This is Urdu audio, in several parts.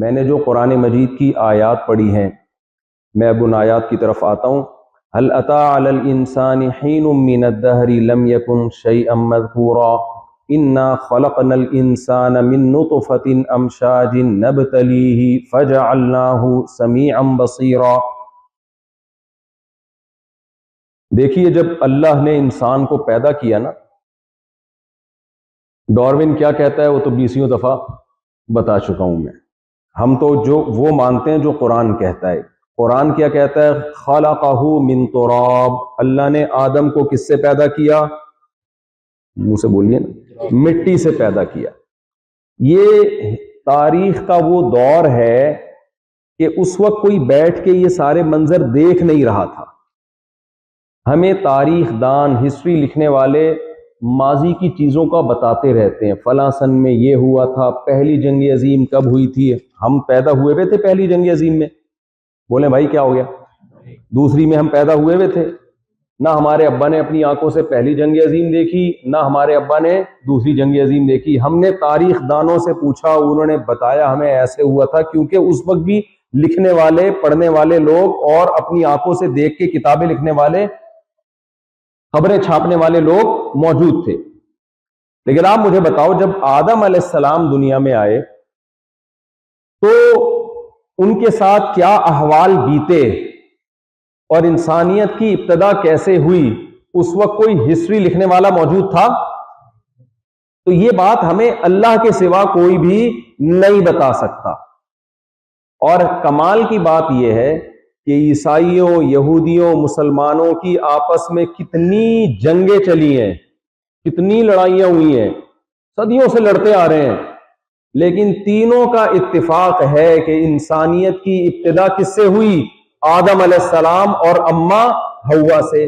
میں نے جو قرآن مجید کی آیات پڑھی ہیں، میں اب ان آیات کی طرف آتا ہوں. هل أتى على الإنسان حين من الدهر لم يكن شيئا مذكورا إنا خلقنا الإنسان من نطفة أمشاج نبتليه فجعلناه سميعا بصيرا. دیکھیے جب اللہ نے انسان کو پیدا کیا نا، ڈاروین کیا کہتا ہے وہ تو 20 دفعہ بتا چکا ہوں میں. ہم تو جو وہ مانتے ہیں جو قرآن کہتا ہے. قرآن کیا کہتا ہے؟ خلقہ من تراب، اللہ نے آدم کو کس سے پیدا کیا؟ منہ سے بولیے نا، مٹی سے پیدا کیا. یہ تاریخ کا وہ دور ہے کہ اس وقت کوئی بیٹھ کے یہ سارے منظر دیکھ نہیں رہا تھا. ہمیں تاریخ دان، ہسٹری لکھنے والے ماضی کی چیزوں کا بتاتے رہتے ہیں. فلاں سن میں یہ ہوا تھا، پہلی جنگ عظیم کب ہوئی تھی؟ ہم پیدا ہوئے ہوئے تھے پہلی جنگ عظیم میں؟ بولیں بھائی کیا ہو گیا؟ دوسری میں ہم پیدا ہوئے ہوئے تھے. نہ ہمارے ابا نے اپنی آنکھوں سے پہلی جنگ عظیم دیکھی، نہ ہمارے ابا نے دوسری جنگ عظیم دیکھی. ہم نے تاریخ دانوں سے پوچھا، انہوں نے بتایا ہمیں ایسے ہوا تھا، کیونکہ اس وقت بھی لکھنے والے، پڑھنے والے لوگ اور اپنی آنکھوں سے دیکھ کے کتابیں لکھنے والے، خبریں چھاپنے والے لوگ موجود تھے. لیکن آپ مجھے بتاؤ، جب آدم علیہ السلام دنیا میں آئے تو ان کے ساتھ کیا احوال بیتے اور انسانیت کی ابتدا کیسے ہوئی؟ اس وقت کوئی ہسٹری لکھنے والا موجود تھا؟ تو یہ بات ہمیں اللہ کے سوا کوئی بھی نہیں بتا سکتا. اور کمال کی بات یہ ہے کہ عیسائیوں، یہودیوں، مسلمانوں کی آپس میں کتنی جنگیں چلی ہیں، کتنی لڑائیاں ہوئی ہیں، صدیوں سے لڑتے آ رہے ہیں، لیکن تینوں کا اتفاق ہے کہ انسانیت کی ابتدا کس سے ہوئی؟ آدم علیہ السلام اور اماں حوا سے.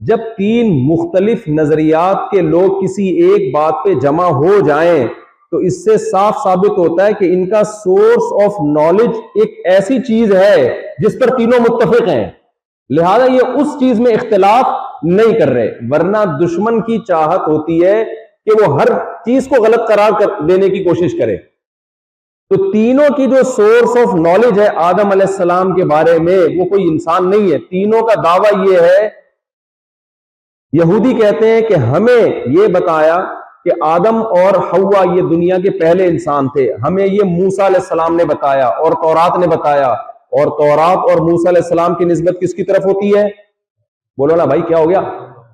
جب تین مختلف نظریات کے لوگ کسی ایک بات پہ جمع ہو جائیں تو اس سے صاف ثابت ہوتا ہے کہ ان کا سورس آف نالج ایک ایسی چیز ہے جس پر تینوں متفق ہیں، لہذا یہ اس چیز میں اختلاف نہیں کر رہے. ورنہ دشمن کی چاہت ہوتی ہے کہ وہ ہر چیز کو غلط قرار دینے کی کوشش کرے. تو تینوں کی جو سورس آف نالج ہے آدم علیہ السلام کے بارے میں، وہ کوئی انسان نہیں ہے. تینوں کا دعویٰ یہ ہے، یہودی کہتے ہیں کہ ہمیں یہ بتایا کہ آدم اور حوا یہ دنیا کے پہلے انسان تھے، ہمیں یہ موسیٰ علیہ السلام نے بتایا اور تورات نے بتایا. اور تورات اور موسیٰ علیہ السلام کی نسبت کس کی طرف ہوتی ہے؟ بولو نا بھائی کیا ہو گیا؟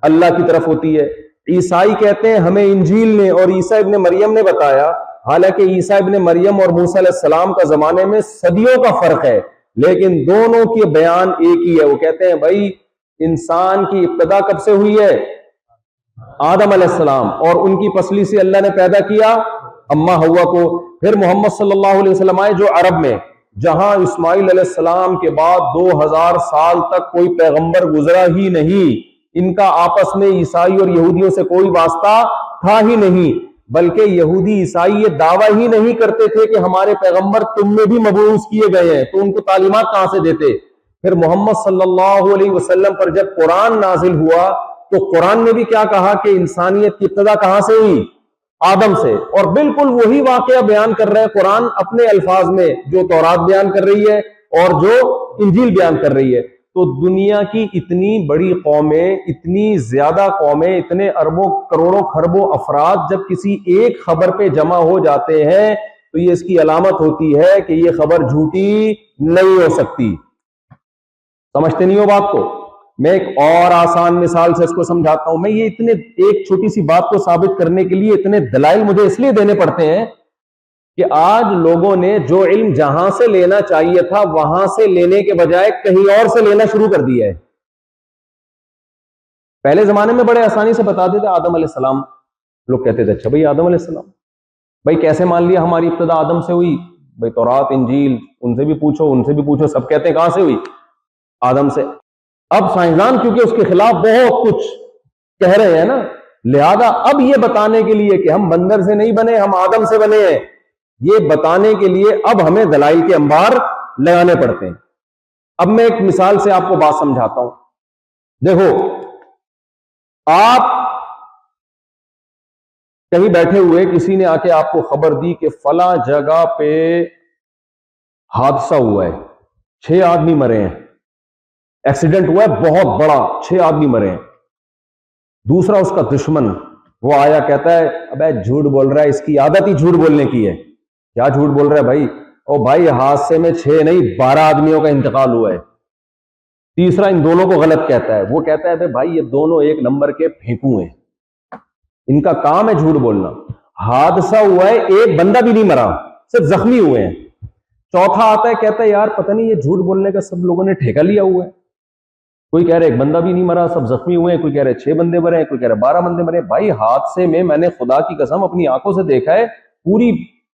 اللہ کی طرف ہوتی ہے. عیسائی کہتے ہیں ہمیں انجیل نے اور عیسیٰ ابن مریم نے بتایا، حالانکہ عیسیٰ ابن مریم اور موسیٰ علیہ السلام کا زمانے میں صدیوں کا فرق ہے، لیکن دونوں کے بیان ایک ہی ہے. وہ کہتے ہیں بھائی انسان کی ابتدا کب سے ہوئی ہے؟ آدم علیہ السلام، اور ان کی پسلی سے اللہ نے پیدا کیا اماں حوا کو. پھر محمد صلی اللہ علیہ وسلم آئے جو عرب میں، جہاں اسماعیل علیہ السلام کے بعد 2000 سال تک کوئی پیغمبر گزرا ہی نہیں. ان کا آپس میں عیسائی اور یہودیوں سے کوئی واسطہ تھا ہی نہیں، بلکہ یہودی عیسائی یہ دعویٰ ہی نہیں کرتے تھے کہ ہمارے پیغمبر تم میں بھی مبعوث کیے گئے ہیں، تو ان کو تعلیمات کہاں سے دیتے؟ پھر محمد صلی اللہ علیہ وسلم پر جب قرآن نازل ہوا تو قرآن نے بھی کیا کہا کہ انسانیت کی ابتدا کہاں سے ہوئی؟ آدم سے. اور بالکل وہی واقعہ بیان کر رہے ہیں قرآن اپنے الفاظ میں جو تورات بیان کر رہی ہے اور جو انجیل بیان کر رہی ہے. تو دنیا کی اتنی بڑی قومیں، اتنی زیادہ قومیں، اتنے اربوں کروڑوں خربوں افراد جب کسی ایک خبر پہ جمع ہو جاتے ہیں تو یہ اس کی علامت ہوتی ہے کہ یہ خبر جھوٹی نہیں ہو سکتی. سمجھتے نہیں ہو بات کو؟ میں ایک اور آسان مثال سے اس کو سمجھاتا ہوں. میں یہ اتنے ایک چھوٹی سی بات کو ثابت کرنے کے لیے اتنے دلائل مجھے اس لیے دینے پڑتے ہیں کہ آج لوگوں نے جو علم جہاں سے لینا چاہیے تھا وہاں سے لینے کے بجائے کہیں اور سے لینا شروع کر دیا ہے. پہلے زمانے میں بڑے آسانی سے بتا دیتے آدم علیہ السلام، لوگ کہتے تھے اچھا بھائی آدم علیہ السلام، بھائی کیسے مان لیا ہماری ابتدا آدم سے ہوئی؟ بھائی تورات انجیل ان سے بھی پوچھو، ان سے بھی پوچھو، سب کہتے ہیں کہاں سے ہوئی؟ آدم سے. اب سائنسدان کیونکہ اس کے خلاف بہت کچھ کہہ رہے ہیں نا، لہذا اب یہ بتانے کے لیے کہ ہم بندر سے نہیں بنے، ہم آدم سے بنے ہیں، یہ بتانے کے لیے اب ہمیں دلائل کے انبار لگانے پڑتے ہیں. اب میں ایک مثال سے آپ کو بات سمجھاتا ہوں. دیکھو آپ کہیں بیٹھے ہوئے، کسی نے آ کے آپ کو خبر دی کہ فلاں جگہ پہ حادثہ ہوا ہے، 6 آدمی مرے ہیں، ایکسیڈنٹ ہوا ہے بہت بڑا، 6 آدمی مرے ہیں. دوسرا اس کا دشمن وہ آیا کہتا ہے ابے جھوٹ بول رہا ہے، اس کی عادت ہی جھوٹ بولنے کی ہے. کیا جھوٹ بول رہا ہے بھائی؟ او بھائی حادثے میں 6 نہیں 12 آدمیوں کا انتقال ہوا ہے. تیسرا ان دونوں کو غلط کہتا ہے، وہ کہتا ہے بھائی یہ دونوں ایک نمبر کے پھینکو ہیں، ان کا کام ہے جھوٹ بولنا. حادثہ ہوا ہے، ایک بندہ بھی نہیں مرا، صرف زخمی ہوئے ہیں. چوتھا آتا ہے کہتا ہے یار پتہ نہیں یہ جھوٹ بولنے کا سب لوگوں نے ٹھیکہ لیا ہوا ہے. کوئی کہہ رہے ایک بندہ بھی نہیں مرا، سب زخمی ہوئے ہیں، کوئی کہہ رہے 6 بندے مرے ہیں، کوئی کہہ رہے 12 بندے مرے. بھائی حادثے میں میں نے خدا کی قسم اپنی آنکھوں سے دیکھا ہے، پوری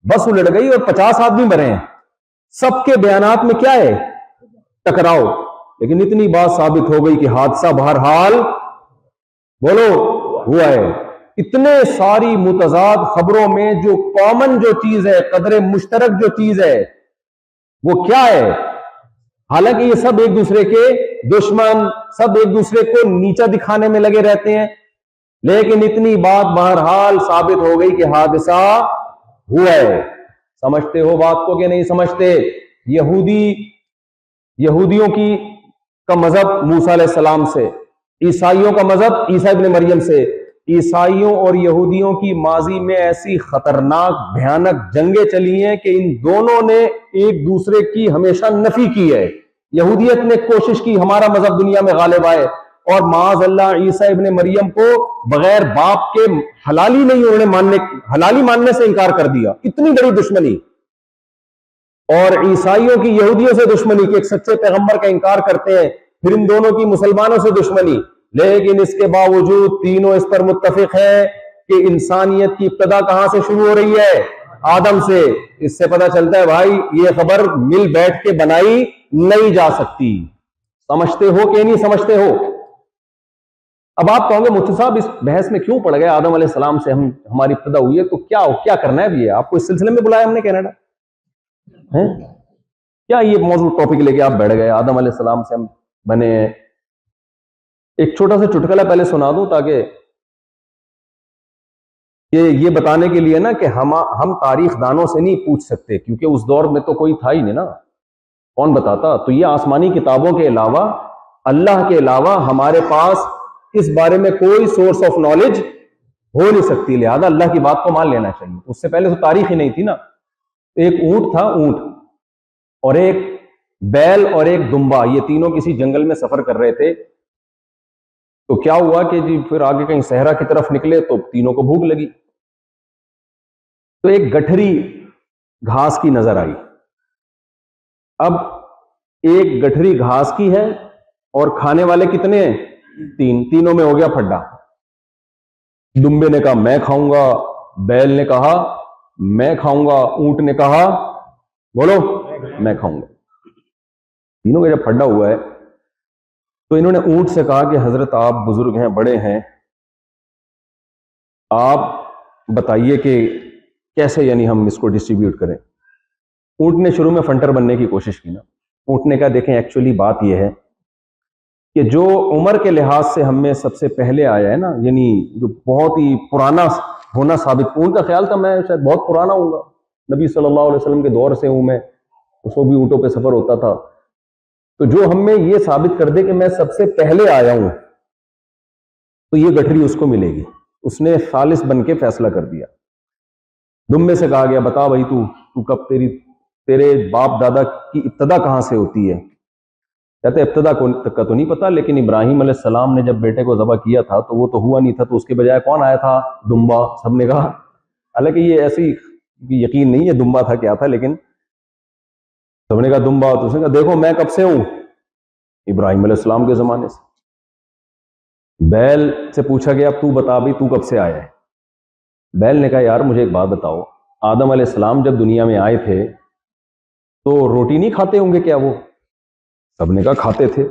بس الٹ گئی اور 50 آدمی مرے ہیں. سب کے بیانات میں کیا ہے؟ ٹکراؤ. لیکن اتنی بات ثابت ہو گئی کہ حادثہ بہرحال بولو ہوا ہے. اتنے ساری متضاد خبروں میں جو کامن جو چیز ہے، قدر مشترک جو چیز ہے وہ کیا ہے؟ حالانکہ یہ سب ایک دوسرے کے دشمن، سب ایک دوسرے کو نیچا دکھانے میں لگے رہتے ہیں، لیکن اتنی بات بہرحال ثابت ہو گئی کہ حادثہ ہوا ہے. سمجھتے ہو بات کو کہ نہیں سمجھتے؟ یہودیوں کا مذہب موسیٰ علیہ السلام سے، عیسائیوں کا مذہب عیسیٰ ابن مریم سے. عیسائیوں اور یہودیوں کی ماضی میں ایسی خطرناک بھیانک جنگیں چلی ہیں کہ ان دونوں نے ایک دوسرے کی ہمیشہ نفی کی ہے. یہودیت نے کوشش کی ہمارا مذہب دنیا میں غالب آئے، اور معاذ اللہ عیسیٰ ابن مریم کو بغیر باپ کے حلالی نہیں انہوں نے حلالی ماننے سے انکار کر دیا. اتنی بڑی دشمنی. اور عیسائیوں کی یہودیوں سے دشمنی کہ ایک سچے پیغمبر کا انکار کرتے ہیں، پھر ان دونوں کی مسلمانوں سے دشمنی. لیکن اس کے باوجود تینوں اس پر متفق ہیں کہ انسانیت کی ابتدا کہاں سے شروع ہو رہی ہے؟ آدم سے. اس سے پتہ چلتا ہے بھائی یہ خبر مل بیٹھ کے بنائی نہیں جا سکتی. سمجھتے ہو کہ نہیں سمجھتے ہو؟ اب آپ کہوں گے مفتی صاحب اس بحث میں کیوں پڑ گئے؟ آدم علیہ السلام سے ہماری ابتدا ہوئی ہے تو کیا کرنا ہے ابھی؟ آپ کو اس سلسلے میں بلایا ہم نے کینیڈا؟ کیا یہ موضوع ٹاپک لے کے آپ بیٹھ گئے؟ آدم علیہ السلام سے ہم بنے ہیں. ایک چھوٹا سا چٹکلا پہلے سنا دوں تاکہ یہ بتانے کے لیے نا کہ ہم تاریخ دانوں سے نہیں پوچھ سکتے، کیونکہ اس دور میں تو کوئی تھا ہی نہیں نا، کون بتاتا. تو یہ آسمانی کتابوں کے علاوہ، اللہ کے علاوہ ہمارے پاس اس بارے میں کوئی سورس آف نالج ہو نہیں سکتی، لہذا اللہ کی بات کو مان لینا چاہیے. اس سے پہلے تو تاریخ ہی نہیں تھی نا. ایک اونٹ تھا، اونٹ، اور ایک بیل اور ایک دمبا، یہ تینوں کسی جنگل میں سفر کر رہے تھے. تو کیا ہوا کہ جی پھر آگے کہیں صحرا کی طرف نکلے تو تینوں کو بھوک لگی. تو ایک گٹھری گھاس کی نظر آئی. اب ایک گٹھری گھاس کی ہے اور کھانے والے کتنے ہیں؟ تینوں میں ہو گیا پھڈا. دمبے نے کہا میں کھاؤں گا، بیل نے کہا میں کھاؤں گا، اونٹ نے کہا بولو میں کھاؤں گا. تینوں کا جب پھڈا ہوا ہے تو انہوں نے اونٹ سے کہا کہ حضرت آپ بزرگ ہیں، بڑے ہیں، آپ بتائیے کہ کیسے یعنی ہم اس کو ڈسٹریبیوٹ کریں. اونٹ نے شروع میں فنٹر بننے کی کوشش کی نا. اونٹ نے کہا دیکھیں ایکچولی بات یہ ہے کہ جو عمر کے لحاظ سے ہم میں سب سے پہلے آیا ہے نا، یعنی جو بہت ہی پرانا ہونا ثابت. ان کا خیال تھا میں شاید بہت پرانا ہوں گا، نبی صلی اللہ علیہ وسلم کے دور سے ہوں میں، اس کو بھی اونٹوں پہ سفر ہوتا تھا. تو جو ہم میں یہ ثابت کر دے کہ میں سب سے پہلے آیا ہوں تو یہ گٹھری اس کو ملے گی. اس نے خالص بن کے فیصلہ کر دیا. دمبے سے کہا گیا بتا بھائی تو کب تیرے باپ دادا کی ابتدا کہاں سے ہوتی ہے؟ کہتے ابتدا تک کا تو نہیں پتا، لیکن ابراہیم علیہ السلام نے جب بیٹے کو ذبح کیا تھا تو وہ تو ہوا نہیں تھا، تو اس کے بجائے کون آیا تھا؟ دمبا. سب نے کہا، حالانکہ یہ ایسی یقین نہیں ہے دمبا تھا کیا تھا، لیکن سب نے کہا دمبا. تو اس نے کہا دیکھو میں کب سے ہوں؟ ابراہیم علیہ السلام کے زمانے سے. بیل سے پوچھا گیا اب تو بتا بھی تو کب سے آیا ہے؟ بیل نے کہا یار مجھے ایک بات بتاؤ، آدم علیہ السلام جب دنیا میں آئے تھے تو روٹی نہیں کھاتے ہوں گے کیا وہ؟ سب نے کہا کھاتے تھے.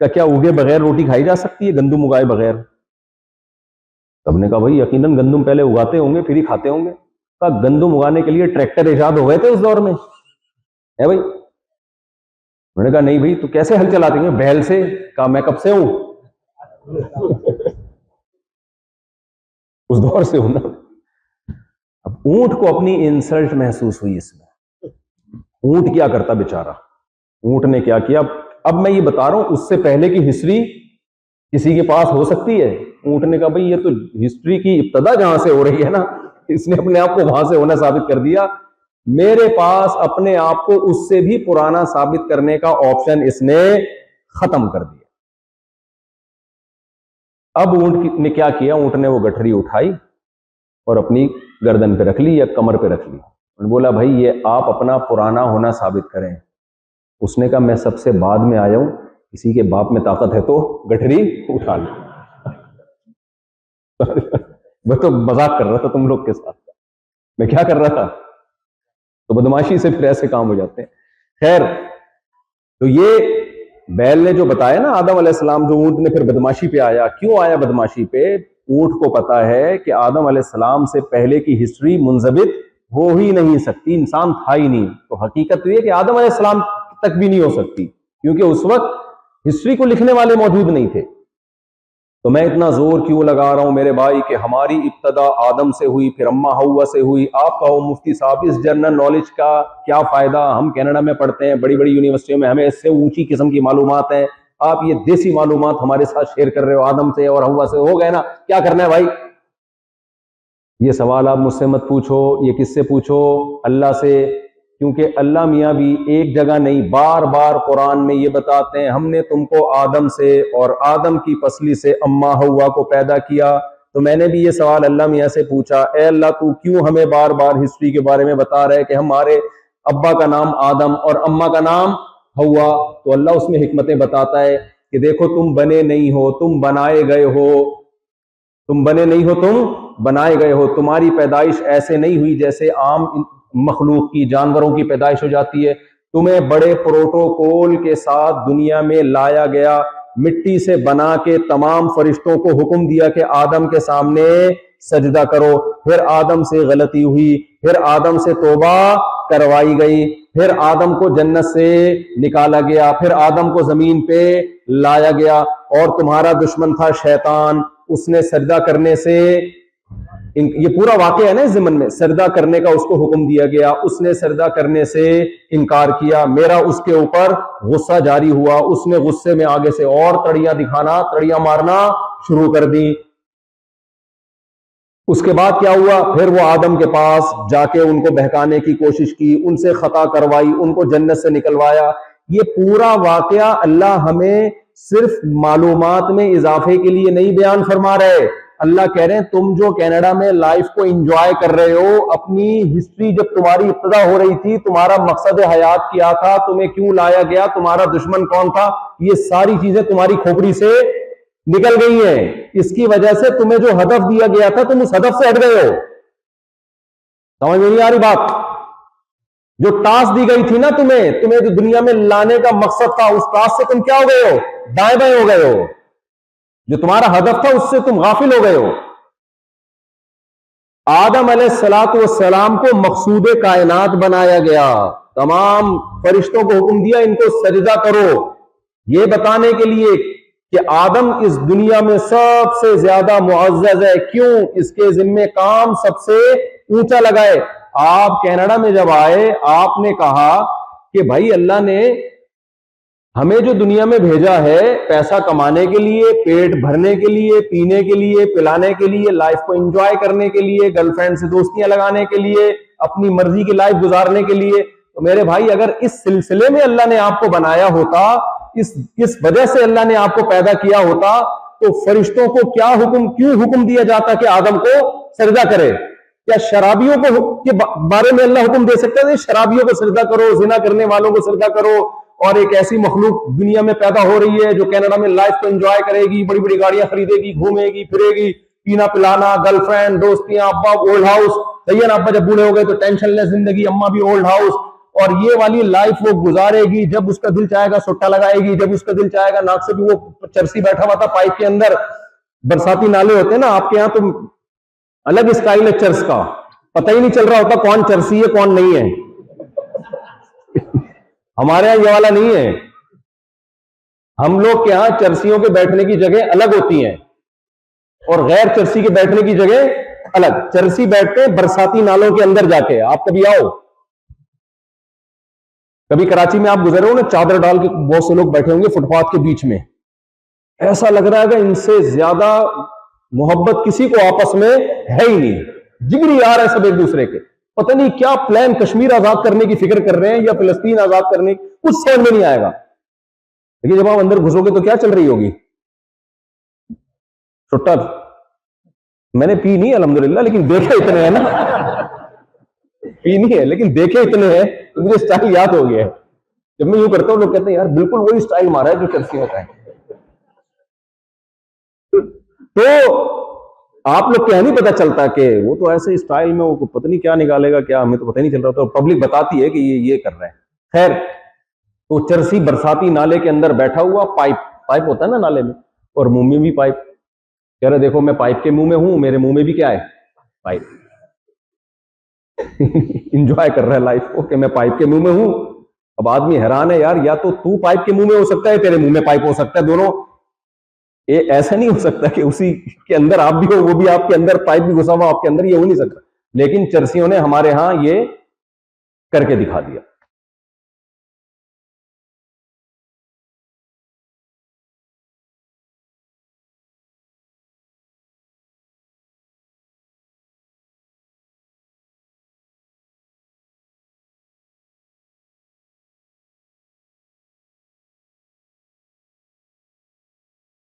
کیا اگے بغیر روٹی کھائی جا سکتی ہے، گندم اگائے بغیر؟ سب نے کہا بھائی یقیناً گندم پہلے اگاتے ہوں گے پھر ہی کھاتے ہوں گے. کہا گندم اگانے کے لیے ٹریکٹر ایجاد ہو گئے تھے اس دور میں ہے بھائی؟ انہوں نے کہا نہیں بھائی تو کیسے ہل چلاتے ہیں؟ بیل سے. کہا میں کب سے ہوں؟ اس دور سے ہوں نا. اب اونٹ کو اپنی انسلٹ محسوس ہوئی اس میں. اونٹ کیا کرتا بیچارہ؟ اونٹ نے کیا کیا؟ اب میں یہ بتا رہا ہوں، اس سے پہلے کی ہسٹری کسی کے پاس ہو سکتی ہے؟ اونٹ نے کہا بھئی یہ تو ہسٹری کی ابتدا جہاں سے ہو رہی ہے نا، اس نے اپنے آپ کو وہاں سے ہونا ثابت کر دیا. میرے پاس اپنے آپ کو اس سے بھی پرانا ثابت کرنے کا آپشن اس نے ختم کر دیا. اب اونٹ نے کیا کیا؟ اونٹ نے وہ گٹھری اٹھائی اور اپنی گردن پہ رکھ لی یا کمر پہ رکھ لی. بولا بھائی یہ آپ اپنا پرانا ہونا ثابت کریں. اس نے کہا میں سب سے بعد میں آیا ہوں، کسی کے باپ میں طاقت ہے تو گٹھری اٹھا لیں. میں تو مذاق کر رہا تھا تم لوگ کے ساتھ. میں کیا کر رہا تھا؟ تو بدماشی سے پھر ایسے کام ہو جاتے ہیں. خیر، تو یہ بیل نے جو بتایا نا آدم علیہ السلام، جو اونٹ نے پھر بدماشی پہ آیا. کیوں آیا بدماشی پہ؟ اونٹ کو پتا ہے کہ آدم علیہ السلام سے پہلے کی ہسٹری منضبط ہو ہی نہیں سکتی، انسان تھا ہی نہیں. تو حقیقت تو یہ کہ آدم علیہ السلام تک بھی نہیں ہو سکتی، کیونکہ اس وقت ہسٹری کو لکھنے والے موجود نہیں تھے. تو میں اتنا زور کیوں لگا رہا ہوں میرے بھائی کہ ہماری ابتدا آدم سے ہوئی، پھر اما ہوا سے ہوئی. آپ کہو مفتی صاحب اس جنرل نالج کا کیا فائدہ؟ ہم کینیڈا میں پڑھتے ہیں، بڑی بڑی یونیورسٹیوں میں، ہمیں اس سے اونچی قسم کی معلومات ہیں. آپ یہ دیسی معلومات ہمارے ساتھ شیئر کر رہے ہو. آدم سے اور ہوا سے ہو گئے نا، کیا کرنا ہے بھائی؟ یہ سوال آپ مجھ سے مت پوچھو، یہ کس سے پوچھو؟ اللہ سے. کیونکہ اللہ میاں بھی ایک جگہ نہیں، بار بار قرآن میں یہ بتاتے ہیں ہم نے تم کو آدم سے اور آدم کی پسلی سے اما ہوا کو پیدا کیا. تو میں نے بھی یہ سوال اللہ میاں سے پوچھا، اے اللہ تو کیوں ہمیں بار بار ہسٹری کے بارے میں بتا رہے کہ ہمارے ابا کا نام آدم اور اما کا نام ہوا؟ تو اللہ اس میں حکمتیں بتاتا ہے کہ دیکھو تم بنے نہیں ہو، تم بنائے گئے ہو. تم بنے نہیں ہو، تم بنائے گئے ہو. تمہاری پیدائش ایسے نہیں ہوئی جیسے عام مخلوق کی، جانوروں کی پیدائش ہو جاتی ہے. تمہیں بڑے پروٹوکول کے ساتھ دنیا میں لایا گیا، مٹی سے بنا کے تمام فرشتوں کو حکم دیا کہ آدم کے سامنے سجدہ کرو. پھر آدم سے غلطی ہوئی، پھر آدم سے توبہ کروائی گئی، پھر آدم کو جنت سے نکالا گیا، پھر آدم کو زمین پہ لایا گیا. اور تمہارا دشمن تھا شیطان، اس نے سجدہ کرنے سے، یہ پورا واقعہ ہے نا اس ضمن میں، سجدہ کرنے کا اس کو حکم دیا گیا، اس نے سجدہ کرنے سے انکار کیا. میرا اس کے اوپر غصہ جاری ہوا، اس نے غصے میں آگے سے اور تڑیاں دکھانا، تڑیاں مارنا شروع کر دی. اس کے بعد کیا ہوا؟ پھر وہ آدم کے پاس جا کے ان کو بہکانے کی کوشش کی، ان سے خطا کروائی، ان کو جنت سے نکلوایا. یہ پورا واقعہ اللہ ہمیں صرف معلومات میں اضافے کے لیے نہیں بیان فرما رہے. اللہ کہہ رہے ہیں تم جو کینیڈا میں لائف کو انجوائے کر رہے ہو، اپنی ہسٹری جب تمہاری ابتدا ہو رہی تھی، تمہارا مقصد حیات کیا تھا، تمہیں کیوں لایا گیا، تمہارا دشمن کون تھا، یہ ساری چیزیں تمہاری کھوپڑی سے نکل گئی ہیں. اس کی وجہ سے تمہیں جو ہدف دیا گیا تھا تم اس ہدف سے ہٹ گئے ہو. سمجھ میں نہیں آ رہی بات؟ جو ٹاسک دی گئی تھی نا تمہیں جو دنیا میں لانے کا مقصد تھا، اس ٹاسک سے تم کیا ہو گئے ہو؟ دائیں بائیں ہو گئے ہو. جو تمہارا ہدف تھا اس سے تم غافل ہو گئے ہو. آدم علیہ السلام کو مقصود کائنات بنایا گیا، تمام فرشتوں کو حکم دیا ان کو سجدہ کرو، یہ بتانے کے لیے کہ آدم اس دنیا میں سب سے زیادہ معزز ہے. کیوں؟ اس کے ذمہ کام سب سے اونچا لگائے. آپ کینیڈا میں جب آئے، آپ نے کہا کہ بھائی اللہ نے ہمیں جو دنیا میں بھیجا ہے پیسہ کمانے کے لیے، پیٹ بھرنے کے لیے، پینے کے لیے، پلانے کے لیے، لائف کو انجوائے کرنے کے لیے، گرل فرینڈ سے دوستیاں لگانے کے لیے، اپنی مرضی کی لائف گزارنے کے لیے. تو میرے بھائی اگر اس سلسلے میں اللہ نے آپ کو بنایا ہوتا، اس وجہ سے اللہ نے آپ کو پیدا کیا ہوتا، تو فرشتوں کو کیوں حکم دیا جاتا کہ آدم کو سجدہ کرے؟ کیا شرابیوں کے بارے میں اللہ حکم دے سکتا ہے شرابیوں کو سجدہ کرو، زنا کرنے والوں کو سجدہ کرو؟ اور ایک ایسی مخلوق دنیا میں پیدا ہو رہی ہے جو کینیڈا میں لائف کو انجوائے کرے گی، بڑی بڑی گاڑیاں خریدے گی، گھومے گی پھرے گی، پینا پلانا، گرل فرینڈ، دوستیاں، ابا اولڈ ہاؤس. صحیح نا، ابا جب بوڑھے ہو گئے تو ٹینشن لیس زندگی، اما بھی اولڈ ہاؤس. اور یہ والی لائف وہ گزارے گی. جب اس کا دل چاہے گا سٹا لگائے گی، جب اس کا دل چاہے گا ناک سے بھی وہ چرسی بیٹھا ہوا تھا پائپ کے اندر، برساتی نالے ہوتے ہیں نا آپ کے یہاں، تو الگ اسٹائل ہے چرس کا، پتہ ہی نہیں چل رہا ہوتا کون چرسی ہے کون نہیں ہے. ہمارے یہاں یہ والا نہیں ہے. ہم لوگ کے ہاں چرسیوں کے بیٹھنے کی جگہ الگ ہوتی ہیں اور غیر چرسی کے بیٹھنے کی جگہ الگ. چرسی بیٹھتے ہیں برساتی نالوں کے اندر جا کے. آپ کبھی آؤ کبھی کراچی میں آپ گزر رہے ہو نا، چادر ڈال کے بہت سے لوگ بیٹھے ہوں گے فٹ پاتھ کے بیچ میں، ایسا لگ رہا ہے کہ ان سے زیادہ محبت کسی کو آپس میں ہے ہی نہیں، جگری یار ہے سب ایک دوسرے کے. پتہ نہیں کیا پلان کشمیر آزاد کرنے کی فکر کر رہے ہیں یا فلسطین آزاد کرنے کی، کچھ سمجھ میں نہیں آئے گا. لیکن جب آپ اندر گھسو گے تو کیا چل رہی ہوگی؟ چھٹا میں نے پی نہیں الحمدللہ، لیکن دیکھے اتنے ہیں نا، پی نہیں ہے لیکن دیکھے اتنے ہیں تو مجھے اسٹائل یاد ہو گیا ہے. جب میں یوں کرتا ہوں لوگ کہتے ہیں یار بالکل وہی اسٹائل مارا ہے جو چرسیوں کا ہے. تو آپ لوگ کیا نہیں پتا چلتا کہ وہ تو ایسے اسٹائل میں وہ پتہ نہیں کیا نکالے گا، کیا ہمیں تو پتہ نہیں چل رہا. تو پبلک بتاتی ہے کہ یہ کر رہا ہے. خیر، تو چرسی برساتی نالے کے اندر بیٹھا ہوا، پائپ ہوتا ہے نا نالے میں، اور منہ میں بھی پائپ. کہہ رہے دیکھو میں پائپ کے منہ میں ہوں، میرے منہ میں بھی کیا ہے؟ پائپ. انجوائے کر رہا ہے لائف کو کہ میں پائپ کے منہ میں ہوں. اب آدمی حیران ہے یار، یا تو پائپ کے منہ میں ہو سکتا ہے، تیرے منہ میں پائپ ہو سکتا ہے، دونوں ایسا نہیں ہو سکتا کہ اسی کے اندر آپ بھی ہو وہ بھی آپ کے اندر، پائپ بھی گھسا ہوا آپ کے اندر، یہ ہو نہیں سکتا. لیکن چرسیوں نے ہمارے ہاں یہ کر کے دکھا دیا.